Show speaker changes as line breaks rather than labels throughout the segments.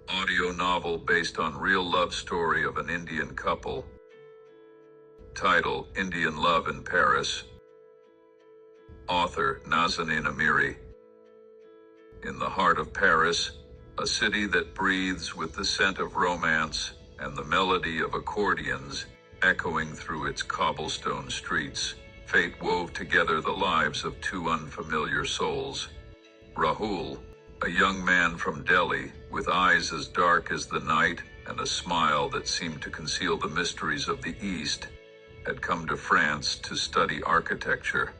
audio novel based on real love story of an Indian couple. Title: Indian Love in Paris. Author: Nazanin Amiri. In the heart of Paris, a city that breathes with the scent of romance and the melody of accordions echoing through its cobblestone streets, fate wove together the lives of two unfamiliar souls. Rahul, a young man from Delhi, with eyes as dark as the night and a smile that seemed to conceal the mysteries of the East, had come to France to study architecture.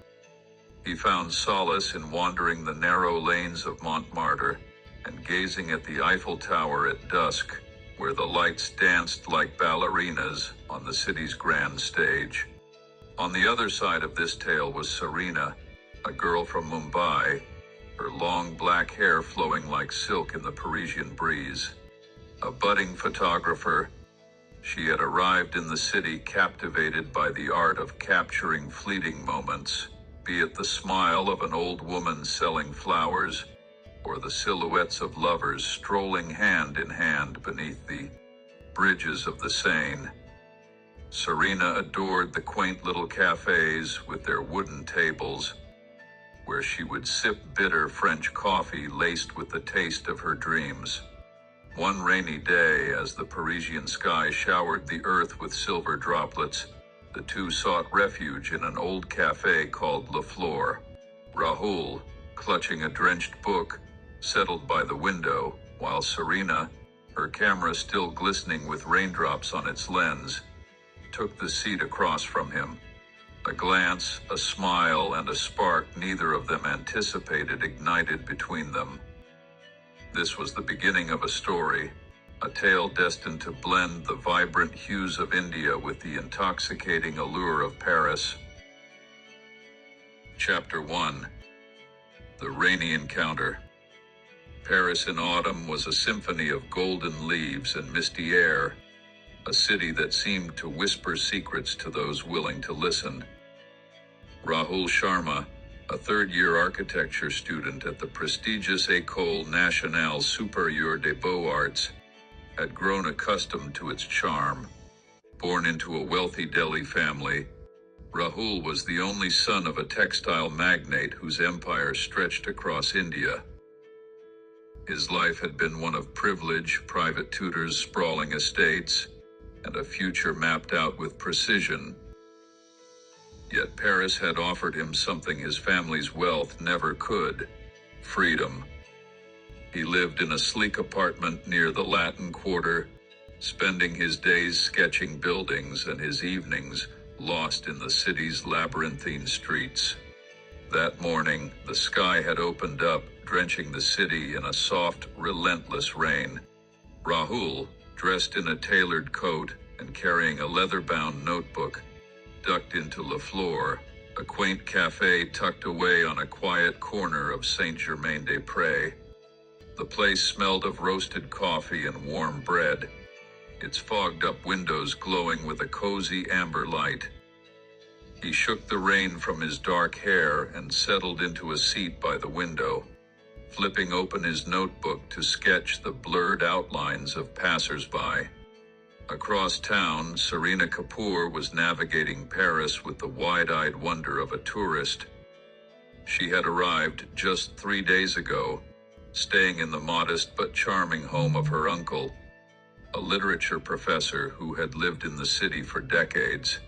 He found solace in wandering the narrow lanes of Montmartre and gazing at the Eiffel Tower at dusk, where the lights danced like ballerinas on the city's grand stage. On the other side of this tale was Serena, a girl from Mumbai, her long black hair flowing like silk in the Parisian breeze. A budding photographer, she had arrived in the city captivated by the art of capturing fleeting moments, be it the smile of an old woman selling flowers, or the silhouettes of lovers strolling hand in hand beneath the bridges of the Seine. Serena adored the quaint little cafes with their wooden tables, where she would sip bitter French coffee laced with the taste of her dreams. One rainy day, as the Parisian sky showered the earth with silver droplets, the two sought refuge in an old cafe called Le Fleur. Rahul, clutching a drenched book, settled by the window, while Serena, her camera still glistening with raindrops on its lens, took the seat across from him. A glance, a smile, and a spark neither of them anticipated ignited between them. This was the beginning of a story, a tale destined to blend the vibrant hues of India with the intoxicating allure of Paris. Chapter 1. The Rainy Encounter. Paris in autumn was a symphony of golden leaves and misty air, a city that seemed to whisper secrets to those willing to listen. Rahul Sharma, a third-year architecture student at the prestigious École Nationale Supérieure des Beaux-Arts, had grown accustomed to its charm. Born into a wealthy Delhi family, Rahul was the only son of a textile magnate whose empire stretched across India. His life had been one of privilege, private tutors, sprawling estates, and a future mapped out with precision. Yet Paris had offered him something his family's wealth never could: freedom. He lived in a sleek apartment near the Latin Quarter, spending his days sketching buildings and his evenings lost in the city's labyrinthine streets. That morning, the sky had opened up, drenching the city in a soft, relentless rain. Rahul, dressed in a tailored coat and carrying a leather-bound notebook, ducked into Le Fleur, a quaint cafe tucked away on a quiet corner of Saint-Germain-des-Prés. The place smelled of roasted coffee and warm bread, its fogged-up windows glowing with a cozy amber light. He shook the rain from his dark hair and settled into a seat by the window, flipping open his notebook to sketch the blurred outlines of passers-by. Across town, Serena Kapoor was navigating Paris with the wide-eyed wonder of a tourist. She had arrived just 3 days ago, staying in the modest but charming home of her uncle, a literature professor who had lived in the city for decades.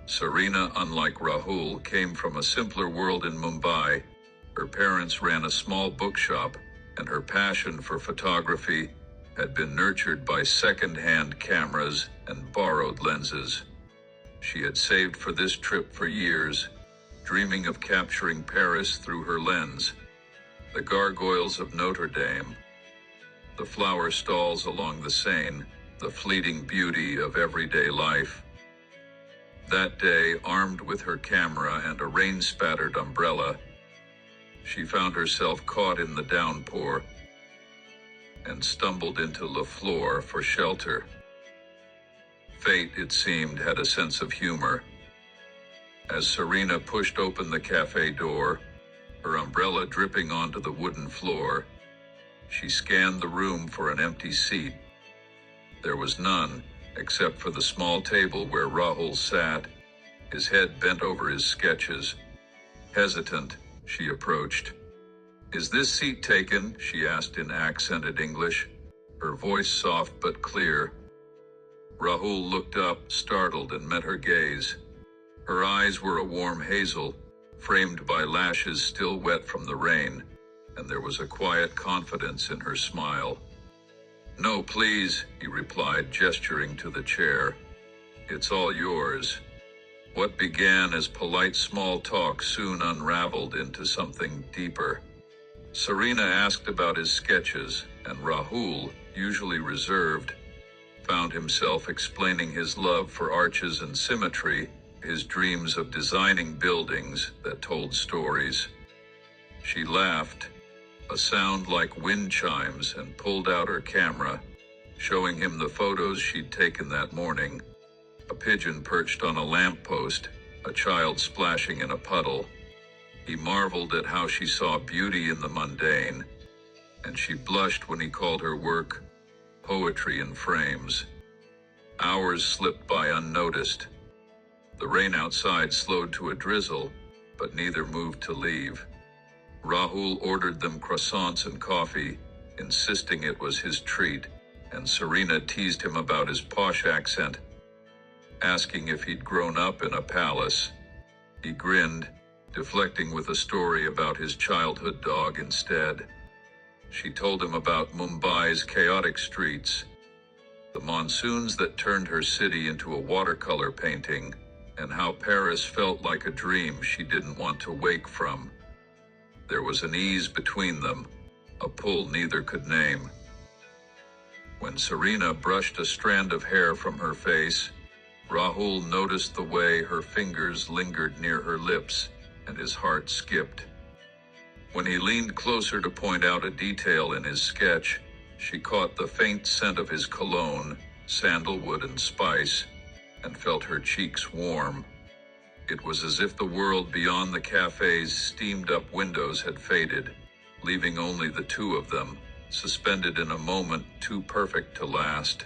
Serena, unlike Rahul, came from a simpler world in Mumbai. Her parents ran a small bookshop, and her passion for photography had been nurtured by second-hand cameras and borrowed lenses. She had saved for this trip for years, dreaming of capturing Paris through her lens. The gargoyles of Notre Dame, the flower stalls along the Seine, the fleeting beauty of everyday life. That day, armed with her camera and a rain-spattered umbrella, she found herself caught in the downpour and stumbled into Le Fleur for shelter. Fate, it seemed, had a sense of humor. As Serena pushed open the cafe door, her umbrella dripping onto the wooden floor, she She scanned the room for an empty seat. There was none, except for the small table where Rahul sat, his head bent over his sketches. Hesitant, she approached. "Is this seat taken?" she asked in accented English, her voice soft but clear. Rahul looked up, startled, and met her gaze. Her eyes were a warm hazel, framed by lashes still wet from the rain, and there was a quiet confidence in her smile. "No, please," he replied, gesturing to the chair. "It's all yours." What began as polite small talk soon unraveled into something deeper. Serena asked about his sketches, and Rahul, usually reserved, found himself explaining his love for arches and symmetry, his dreams of designing buildings that told stories. She laughed, a sound like wind chimes, and pulled out her camera, showing him the photos she'd taken that morning. A pigeon perched on a lamppost, a child splashing in a puddle. He marveled at how she saw beauty in the mundane, and she blushed when he called her work poetry in frames. Hours slipped by unnoticed. The rain outside slowed to a drizzle, but neither moved to leave. Rahul ordered them croissants and coffee, insisting it was his treat, and Serena teased him about his posh accent, asking if he'd grown up in a palace. He grinned, deflecting with a story about his childhood dog instead. She told him about Mumbai's chaotic streets, the monsoons that turned her city into a watercolor painting, and how Paris felt like a dream she didn't want to wake from. There was an ease between them, a pull neither could name. When Serena brushed a strand of hair from her face, Rahul noticed the way her fingers lingered near her lips, and his heart skipped. When he leaned closer to point out a detail in his sketch, she caught the faint scent of his cologne, sandalwood and spice, and felt her cheeks warm. It was as if the world beyond the cafe's steamed-up windows had faded, leaving only the two of them, suspended in a moment too perfect to last.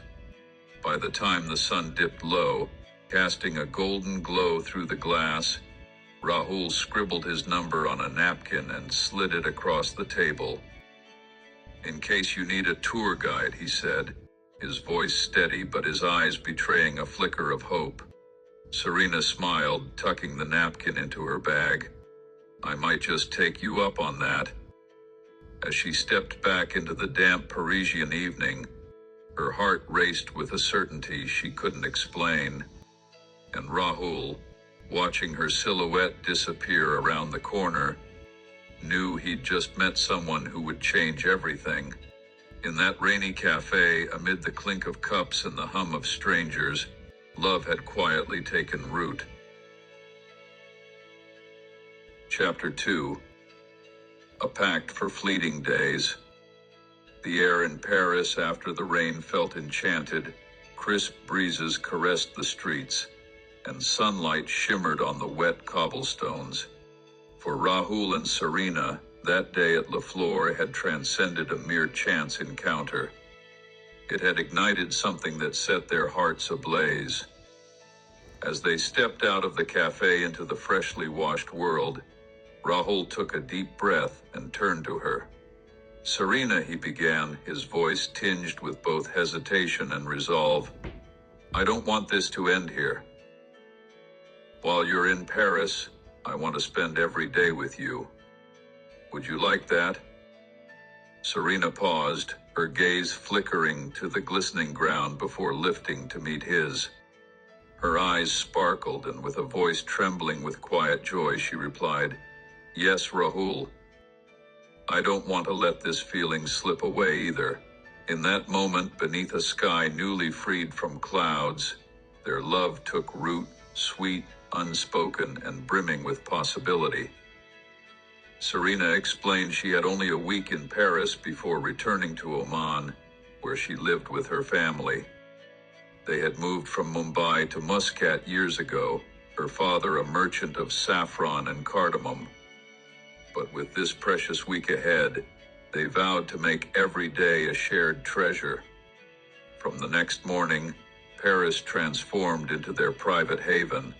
By the time the sun dipped low, casting a golden glow through the glass, Rahul scribbled his number on a napkin and slid it across the table. "In case you need a tour guide," he said, his voice steady but his eyes betraying a flicker of hope. Serena smiled, tucking the napkin into her bag. "I might just take you up on that." As she stepped back into the damp Parisian evening, her heart raced with a certainty she couldn't explain. And Rahul, watching her silhouette disappear around the corner, knew he'd just met someone who would change everything. In that rainy cafe, amid the clink of cups and the hum of strangers, love had quietly taken root. Chapter 2. A pact for fleeting days. The air in Paris after the rain felt enchanted. Crisp breezes caressed the streets, and sunlight shimmered on the wet cobblestones. For Rahul and Serena, that day at La Flore had transcended a mere chance encounter. It had ignited something that set their hearts ablaze. As they stepped out of the cafe into the freshly washed world, Rahul took a deep breath and turned to her. "Serena," he began, his voice tinged with both hesitation and resolve, "I don't want this to end here. While you're in Paris, I want to spend every day with you. Would you like that?" Serena paused, her gaze flickering to the glistening ground before lifting to meet his. Her eyes sparkled, and with a voice trembling with quiet joy, she replied, "Yes, Rahul. I don't want to let this feeling slip away either." In that moment, beneath a sky newly freed from clouds, their love took root, sweet, unspoken, and brimming with possibility. Serena explained she had only a week in Paris before returning to Oman, where she lived with her family. They had moved from Mumbai to Muscat years ago, her father a merchant of saffron and cardamom. But with this precious week ahead, They vowed to make every day a shared treasure. From the next morning, Paris transformed into their private haven.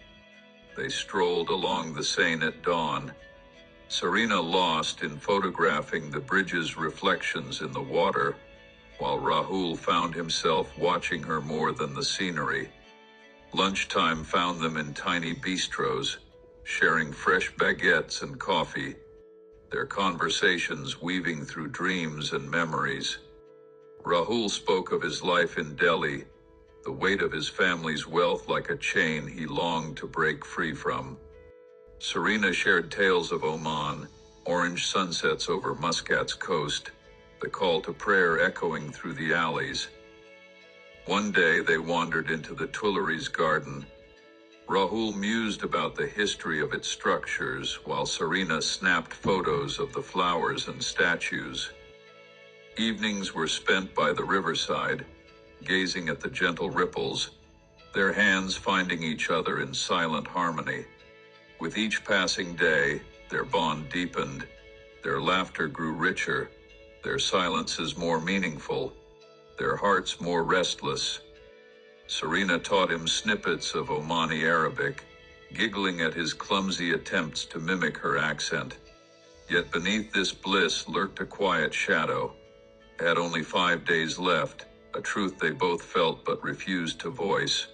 They strolled along the Seine at dawn, Serena lost in photographing the bridge's reflections in the water, while Rahul found himself watching her more than the scenery. Lunchtime found them in tiny bistros, sharing fresh baguettes and coffee, their conversations weaving through dreams and memories. Rahul spoke of his life in Delhi, the weight of his family's wealth like a chain he longed to break free from. Serena shared tales of Oman, orange sunsets over Muscat's coast, the call to prayer echoing through the alleys. One day they wandered into the Tuileries garden. Rahul mused about the history of its structures, while Serena snapped photos of the flowers and statues. Evenings were spent by the riverside, gazing at the gentle ripples, their hands finding each other in silent harmony. With each passing day, their bond deepened, their laughter grew richer, their silences more meaningful, their hearts more restless. Serena taught him snippets of Omani Arabic, giggling at his clumsy attempts to mimic her accent. Yet beneath this bliss lurked a quiet shadow. They had only 5 days left, a truth they both felt but refused to voice.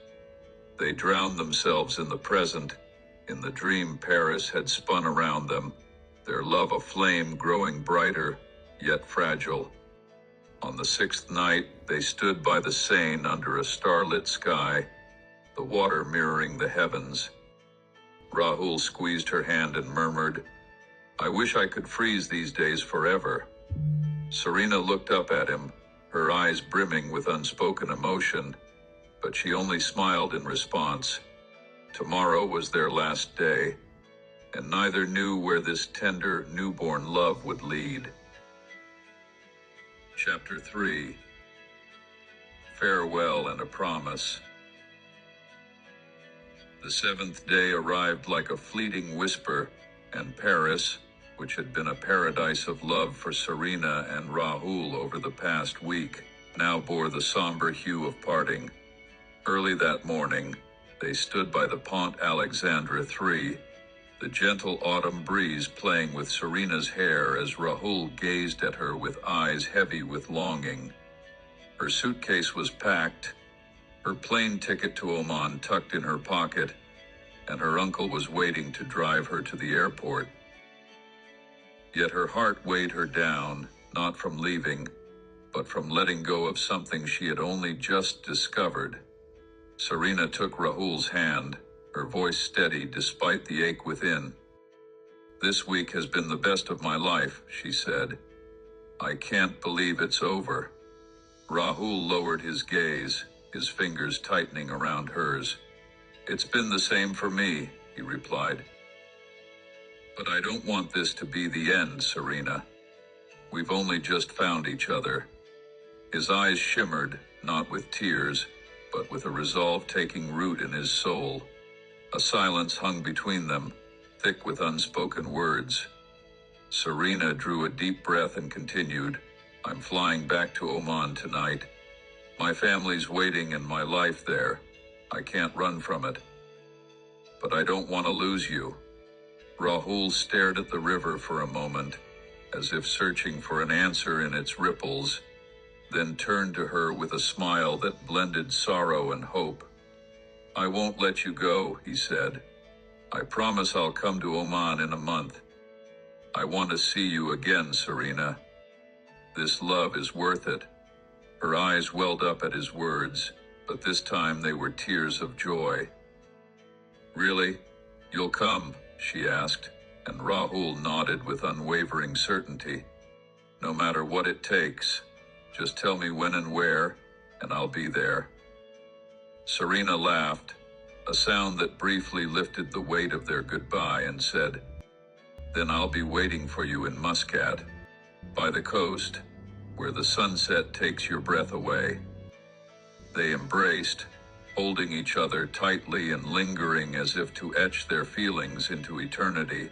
They drowned themselves in the present, in the dream Paris had spun around them, their love a flame growing brighter, yet fragile. On the 6th night, they stood by the Seine under a starlit sky, the water mirroring the heavens. Rahul squeezed her hand and murmured, "I wish I could freeze these days forever." Serena looked up at him, her eyes brimming with unspoken emotion, but she only smiled in response. Tomorrow was their last day, and neither knew where this tender, newborn love would lead. Chapter 3. Farewell and a Promise. The 7th day arrived like a fleeting whisper, and Paris, which had been a paradise of love for Serena and Rahul over the past week, now bore the somber hue of parting. Early that morning, they stood by the Pont Alexandre III, the gentle autumn breeze playing with Serena's hair as Rahul gazed at her with eyes heavy with longing. Her suitcase was packed, her plane ticket to Oman tucked in her pocket, and her uncle was waiting to drive her to the airport. Yet her heart weighed her down, not from leaving, but from letting go of something she had only just discovered. Serena took Rahul's hand, her voice steady despite the ache within. "This week has been the best of my life," she said. "I can't believe it's over." Rahul lowered his gaze, his fingers tightening around hers. "It's been the same for me," he replied. "But I don't want this to be the end, Serena. We've only just found each other." His eyes shimmered, not with tears, but with a resolve taking root in his soul. A silence hung between them, thick with unspoken words. Serena drew a deep breath and continued, "I'm flying back to Oman tonight. My family's waiting and my life there. I can't run from it. But I don't want to lose you." Rahul stared at the river for a moment, as if searching for an answer in its ripples, then turned to her with a smile that blended sorrow and hope. "I won't let you go," he said. "I promise I'll come to Oman in a month. I want to see you again, Serena. This love is worth it." Her eyes welled up at his words, but this time they were tears of joy. "Really? You'll come?" she asked, and Rahul nodded with unwavering certainty. "No matter what it takes, just tell me when and where, and I'll be there." Serena laughed, a sound that briefly lifted the weight of their goodbye, and said, "Then I'll be waiting for you in Muscat, by the coast, where the sunset takes your breath away." They embraced, holding each other tightly and lingering as if to etch their feelings into eternity.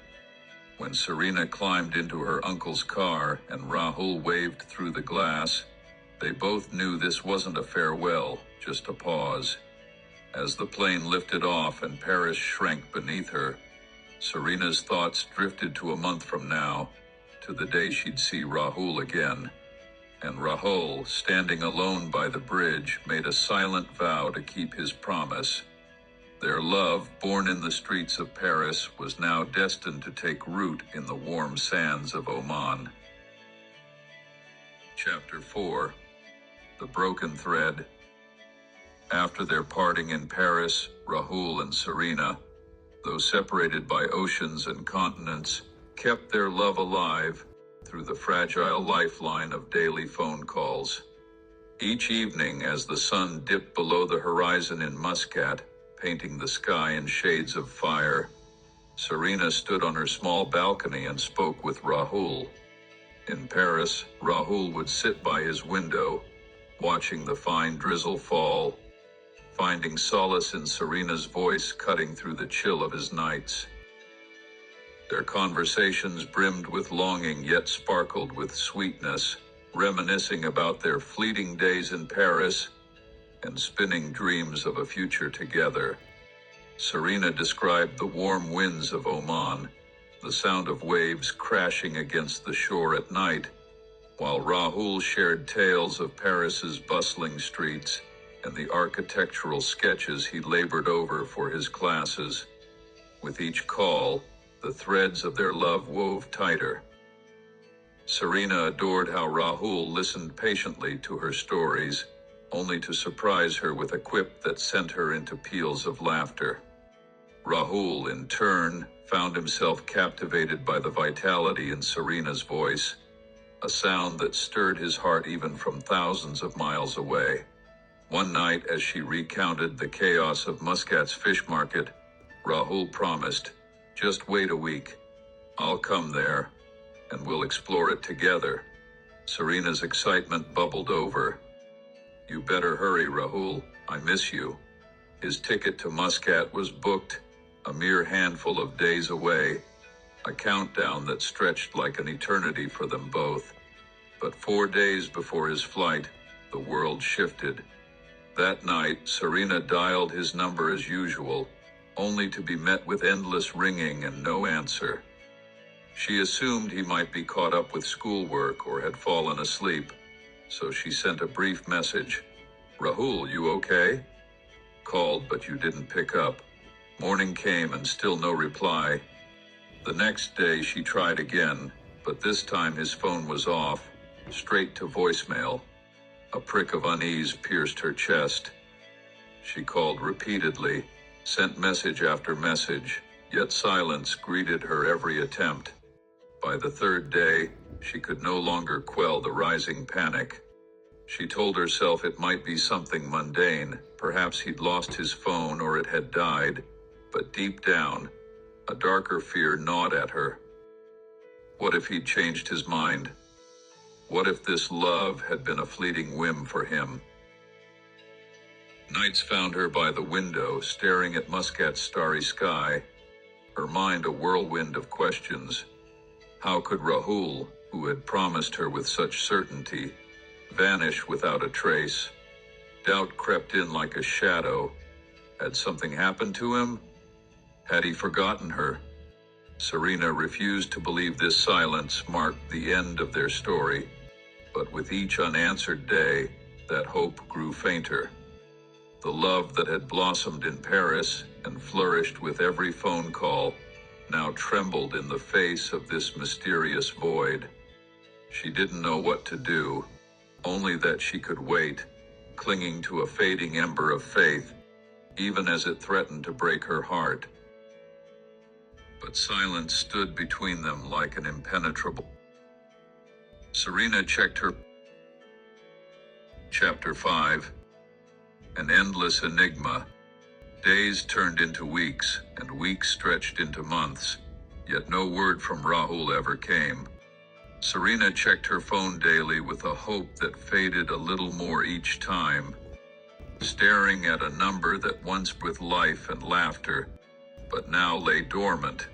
When Serena climbed into her uncle's car and Rahul waved through the glass, they both knew this wasn't a farewell, just a pause. As the plane lifted off and Paris shrank beneath her, Serena's thoughts drifted to a month from now, to the day she'd see Rahul again. And Rahul, standing alone by the bridge, made a silent vow to keep his promise. Their love, born in the streets of Paris, was now destined to take root in the warm sands of Oman. Chapter 4. The Broken Thread. After their parting in Paris, Rahul and Serena, though separated by oceans and continents, kept their love alive through the fragile lifeline of daily phone calls. Each evening, as the sun dipped below the horizon in Muscat, painting the sky in shades of fire, Serena stood on her small balcony and spoke with Rahul. In Paris, Rahul would sit by his window, watching the fine drizzle fall, finding solace in Serena's voice cutting through the chill of his nights. Their conversations brimmed with longing yet sparkled with sweetness, reminiscing about their fleeting days in Paris and spinning dreams of a future together. Serena described the warm winds of Oman, the sound of waves crashing against the shore at night, while Rahul shared tales of Paris's bustling streets and the architectural sketches he labored over for his classes. With each call, the threads of their love wove tighter. Serena adored how Rahul listened patiently to her stories, only to surprise her with a quip that sent her into peals of laughter. Rahul, in turn, found himself captivated by the vitality in Serena's voice, a sound that stirred his heart even from thousands of miles away. One night, as she recounted the chaos of Muscat's fish market, Rahul promised, "Just wait a week. I'll come there, and we'll explore it together." Serena's excitement bubbled over. "You better hurry, Rahul. I miss you." His ticket to Muscat was booked, a mere handful of days away, a countdown that stretched like an eternity for them both. But 4 days before his flight, the world shifted. That night, Serena dialed his number as usual, only to be met with endless ringing and no answer. She assumed he might be caught up with schoolwork or had fallen asleep, so she sent a brief message. "Rahul, you okay?" Called, but you didn't pick up. Morning came and still no reply. The next day she tried again, but this time his phone was off, straight to voicemail. A prick of unease pierced her chest. She called repeatedly, sent message after message, yet silence greeted her every attempt. By the third day, she could no longer quell the rising panic. She told herself it might be something mundane, perhaps he'd lost his phone or it had died, but deep down, a darker fear gnawed at her. What if he'd changed his mind? What if this love had been a fleeting whim for him? Nights found her by the window, staring at Muscat's starry sky, her mind a whirlwind of questions. How could Rahul, who had promised her with such certainty, vanish without a trace? Doubt crept in like a shadow. Had something happened to him? Had he forgotten her? Serena refused to believe this silence marked the end of their story, but with each unanswered day, that hope grew fainter. The love that had blossomed in Paris and flourished with every phone call now trembled in the face of this mysterious void. She didn't know what to do, only that she could wait, clinging to a fading ember of faith, even as it threatened to break her heart. But silence stood between them like an impenetrable. Serena checked her. Chapter 5. An endless enigma. Days turned into weeks, and weeks stretched into months, yet no word from Rahul ever came. Serena checked her phone daily with a hope that faded a little more each time, staring at a number that once with life and laughter, but now lay dormant.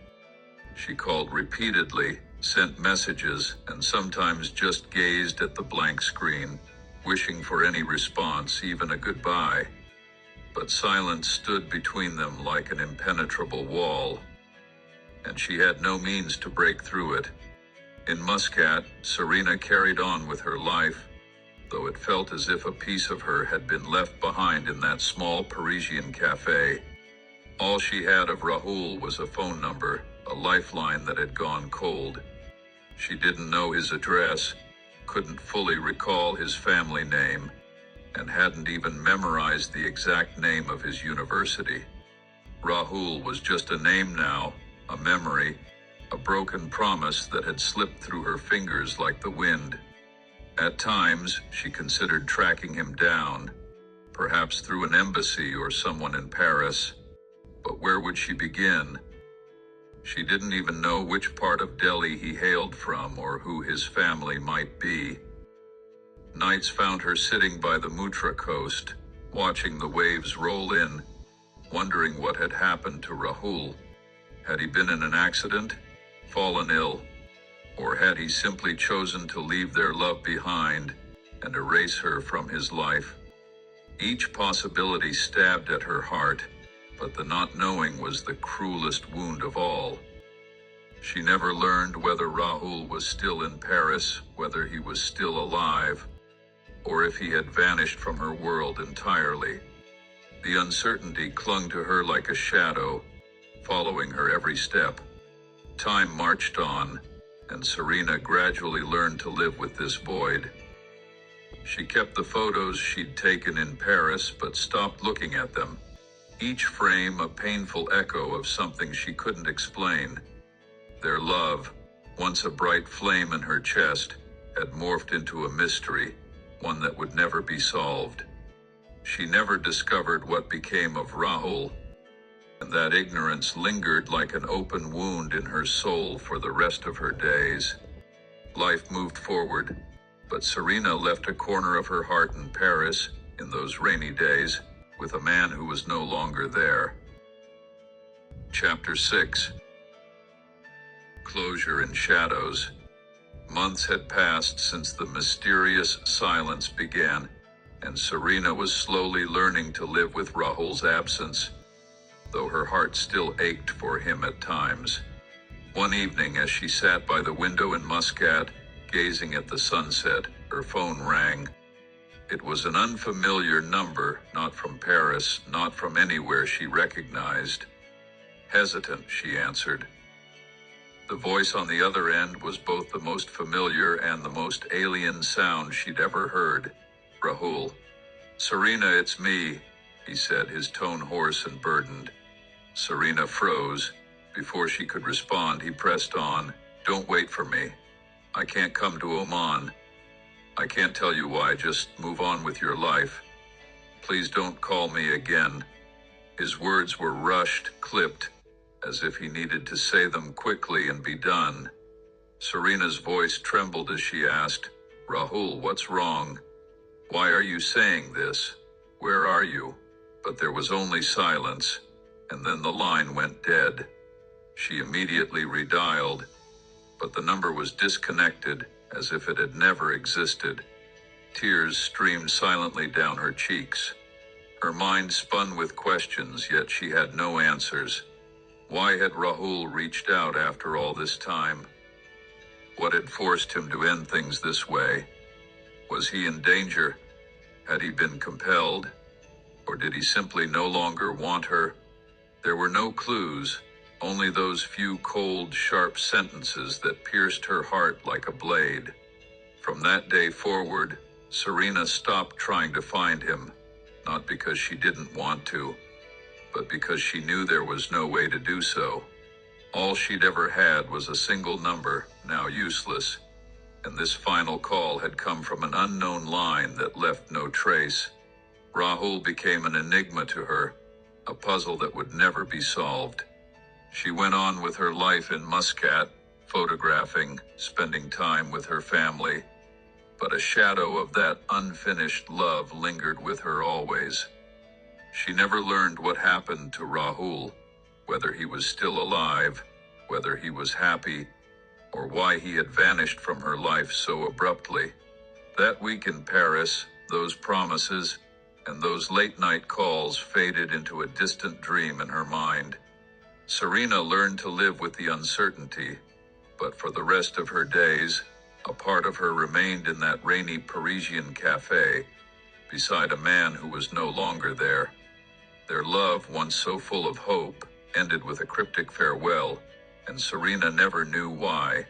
She called repeatedly, sent messages, and sometimes just gazed at the blank screen, wishing for any response, even a goodbye. But silence stood between them like an impenetrable wall, and she had no means to break through it. In Muscat, Serena carried on with her life, though it felt as if a piece of her had been left behind in that small Parisian cafe. All she had of Rahul was a phone number, a lifeline that had gone cold. She didn't know his address, couldn't fully recall his family name, and hadn't even memorized the exact name of his university. Rahul was just a name now, a memory, a broken promise that had slipped through her fingers like the wind. At times, she considered tracking him down, perhaps through an embassy or someone in Paris. But where would she begin? She didn't even know which part of Delhi he hailed from or who his family might be. Nights found her sitting by the Mutra coast, watching the waves roll in, wondering what had happened to Rahul. Had he been in an accident, fallen ill, or had he simply chosen to leave their love behind and erase her from his life? Each possibility stabbed at her heart, but the not knowing was the cruelest wound of all. She never learned whether Rahul was still in Paris, whether he was still alive, or if he had vanished from her world entirely. The uncertainty clung to her like a shadow, following her every step. Time marched on, and Serena gradually learned to live with this void. She kept the photos she'd taken in Paris, but stopped looking at them. Each frame a painful echo of something she couldn't explain. Their love, once a bright flame in her chest, had morphed into a mystery, one that would never be solved. She never discovered what became of Rahul, and that ignorance lingered like an open wound in her soul for the rest of her days. Life moved forward, but Serena left a corner of her heart in Paris in those rainy days, with a man who was no longer there. Chapter 6. Closure in Shadows. Months had passed since the mysterious silence began, and Serena was slowly learning to live with Rahul's absence, though her heart still ached for him at times. One evening, as she sat by the window in Muscat, gazing at the sunset, her phone rang. It was an unfamiliar number, not from Paris, not from anywhere she recognized. Hesitant, she answered. The voice on the other end was both the most familiar and the most alien sound she'd ever heard. Rahul. Serena, it's me, he said, his tone hoarse and burdened. Serena froze. Before she could respond, he pressed on. Don't wait for me. I can't come to Oman. I can't tell you why, just move on with your life. Please don't call me again. His words were rushed, clipped, as if he needed to say them quickly and be done. Serena's voice trembled as she asked, Rahul, what's wrong? Why are you saying this? Where are you? But there was only silence, and then the line went dead. She immediately redialed, but the number was disconnected, as if it had never existed. Tears streamed silently down her cheeks. Her mind spun with questions, yet she had no answers. Why had Rahul reached out after all this time? What had forced him to end things this way? Was he in danger? Had he been compelled? Or did he simply no longer want her? There were no clues, only those few cold, sharp sentences that pierced her heart like a blade. From that day forward, Serena stopped trying to find him, not because she didn't want to, but because she knew there was no way to do so. All she'd ever had was a single number, now useless, and this final call had come from an unknown line that left no trace. Rahul became an enigma to her, a puzzle that would never be solved. She went on with her life in Muscat, photographing, spending time with her family, but a shadow of that unfinished love lingered with her always. She never learned what happened to Rahul, whether he was still alive, whether he was happy or why he had vanished from her life so abruptly. That week in Paris, those promises and those late-night calls faded into a distant dream in her mind. Serena learned to live with the uncertainty, but for the rest of her days, a part of her remained in that rainy Parisian cafe, beside a man who was no longer there. Their love, once so full of hope, ended with a cryptic farewell, and Serena never knew why.